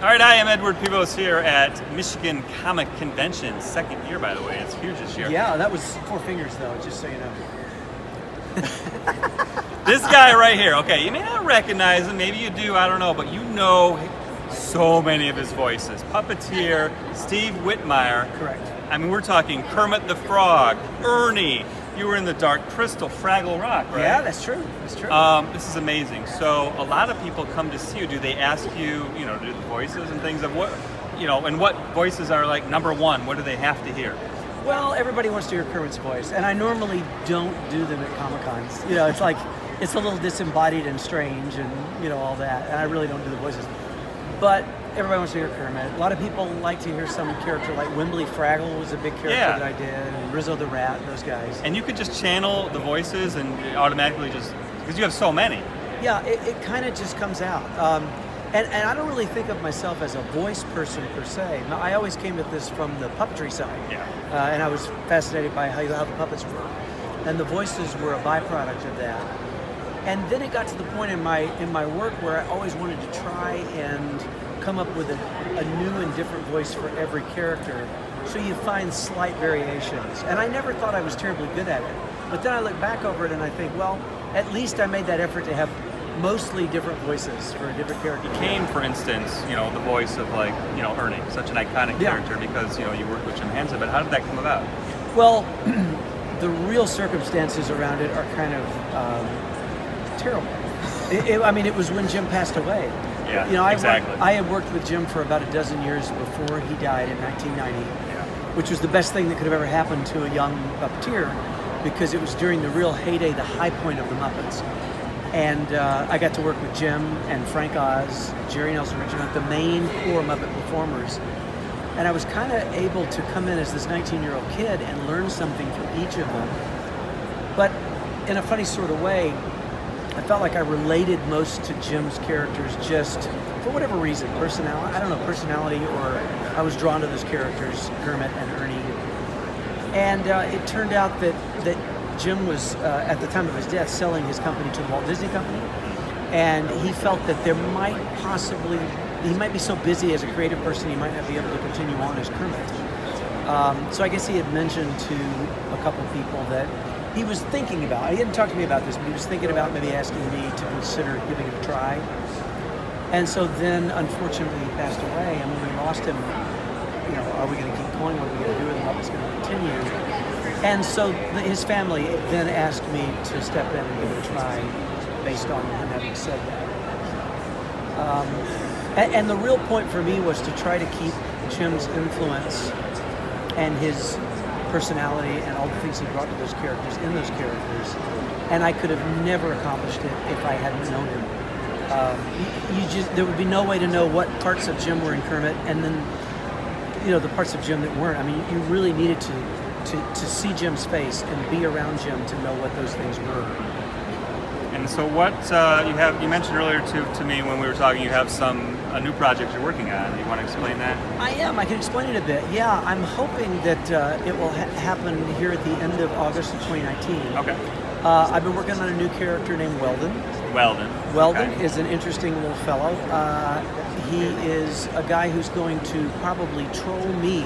All right, I am Edward Pevos here at Michigan Comic Convention. Second year, by the way. It's huge this year. Yeah, that was 4 fingers, though, just so you know. This guy right here, okay, you may not recognize him, maybe you do, I don't know, but you know so many of his voices. Puppeteer, Steve Whitmire. Correct. I mean, we're talking Kermit the Frog, Ernie. You were in the Dark Crystal, Fraggle Rock, right? Yeah, that's true. That's true. This is amazing. So a lot of people come to see you. Do they ask you, to do the voices and things of what, and what voices are like number one? What do they have to hear? Well, everybody wants to hear Kermit's voice, and I normally don't do them at Comic-Cons. It's like, it's a little disembodied and strange and, all that, and I really don't do the voices. But everybody wants to hear Kermit. A lot of people like to hear some character like Wembley Fraggle was a big character that I did, and Rizzo the Rat, those guys. And you could just channel the voices and automatically because you have so many. Yeah, it kind of just comes out. And I don't really think of myself as a voice person per se. I always came at this from the puppetry side. Yeah. And I was fascinated by how the puppets work. And the voices were a byproduct of that. And then it got to the point in my work where I always wanted to try and come up with a new and different voice for every character. So you find slight variations. And I never thought I was terribly good at it. But then I look back over it and I think, well, at least I made that effort to have mostly different voices for a different character. Became, for instance, the voice of Ernie, such an iconic character because, you worked with Jim Henson, but how did that come about? Well, the real circumstances around it are kind of terrible. It was when Jim passed away. Yeah, exactly. I had worked with Jim for about a dozen years before he died in 1990, which was the best thing that could have ever happened to a young puppeteer because it was during the real heyday, the high point of the Muppets. And I got to work with Jim and Frank Oz, Jerry Nelson Richard, the main core Muppet performers. And I was kind of able to come in as this 19-year-old kid and learn something from each of them. But in a funny sort of way, I felt like I related most to Jim's characters just for whatever reason, personality, or I was drawn to those characters, Kermit and Ernie. And it turned out that Jim was, at the time of his death, selling his company to the Walt Disney Company. And he felt that he might be so busy as a creative person, he might not be able to continue on as Kermit. So I guess he had mentioned to a couple people that he was thinking about, he hadn't talked to me about this, but he was thinking about maybe asking me to consider giving it a try. And so then, unfortunately, he passed away, and when we lost him, are we going to keep going? What are we going to do? And the Muppets going to continue? And so his family then asked me to step in and give it a try based on him having said that. And the real point for me was to try to keep Jim's influence and his personality and all the things he brought to those characters in those characters. And I could have never accomplished it if I hadn't known him. There would be no way to know what parts of Jim were in Kermit and then, the parts of Jim that weren't. You really needed to see Jim's face and be around Jim to know what those things were. And so what you mentioned earlier to me when we were talking, you have a new project you're working on. You want to explain that? I am. I can explain it a bit. Yeah, I'm hoping that it will happen here at the end of August of 2019. Okay. I've been working on a new character named Weldon. Weldon is an interesting little fellow. He is a guy who's going to probably troll me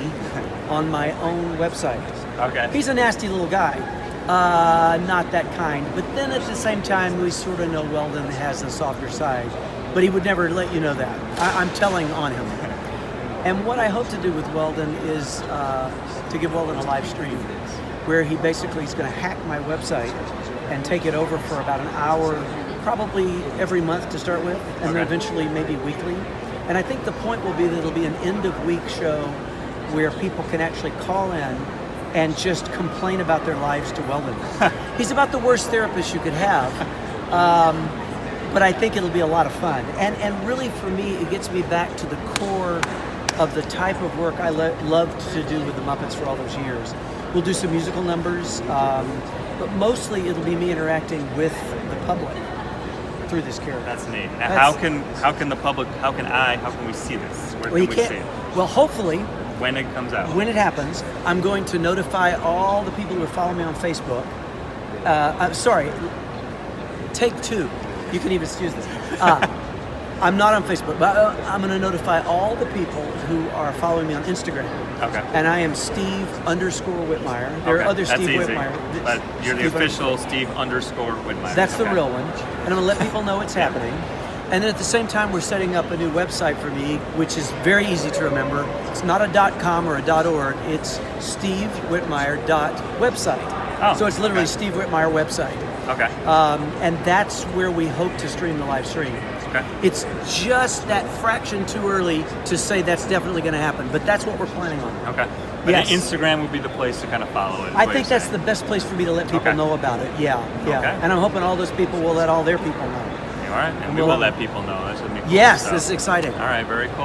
on my own website. Okay. He's a nasty little guy. Not that kind. But then at the same time, we sort of know Weldon has a softer side. But he would never let you know that. I'm telling on him. And what I hope to do with Weldon is to give Weldon a live stream where he basically is going to hack my website and take it over for about an hour, probably every month to start with, and then eventually maybe weekly. And I think the point will be that it'll be an end-of-week show where people can actually call in and just complain about their lives to Weldon. He's about the worst therapist you could have, but I think it'll be a lot of fun. And really, for me, it gets me back to the core of the type of work I loved to do with the Muppets for all those years. We'll do some musical numbers, but mostly it'll be me interacting with the public through this character. That's neat. Now, how can the public, how can we see this? Where can we see it? Well, hopefully, when it comes out. When it happens, I'm going to notify all the people who are following me on Facebook. Take two. You can even use this. I'm not on Facebook, but I'm going to notify all the people who are following me on Instagram. Okay. And I am Steve_Whitmire. There are other That's Steve easy. Whitmire. But you're the official Steve_Whitmire. That's the real one. And I'm going to let people know it's happening. And then at the same time, we're setting up a new website for me, which is very easy to remember. It's not a .com or a .org. It's stevewhitmire.website. Oh, so it's literally okay. Steve Whitmire website. Okay. And that's where we hope to stream the live stream. Okay. It's just that fraction too early to say that's definitely going to happen, but that's what we're planning on. Okay. But Yes. Instagram would be the place to kind of follow it. I think that's the best place for me to let people Okay. know about it. Yeah. Okay. And I'm hoping all those people will let all their people know. All right. And we we'll- will let people know. That should be cool. Yes, So- this is exciting. All right. Very cool.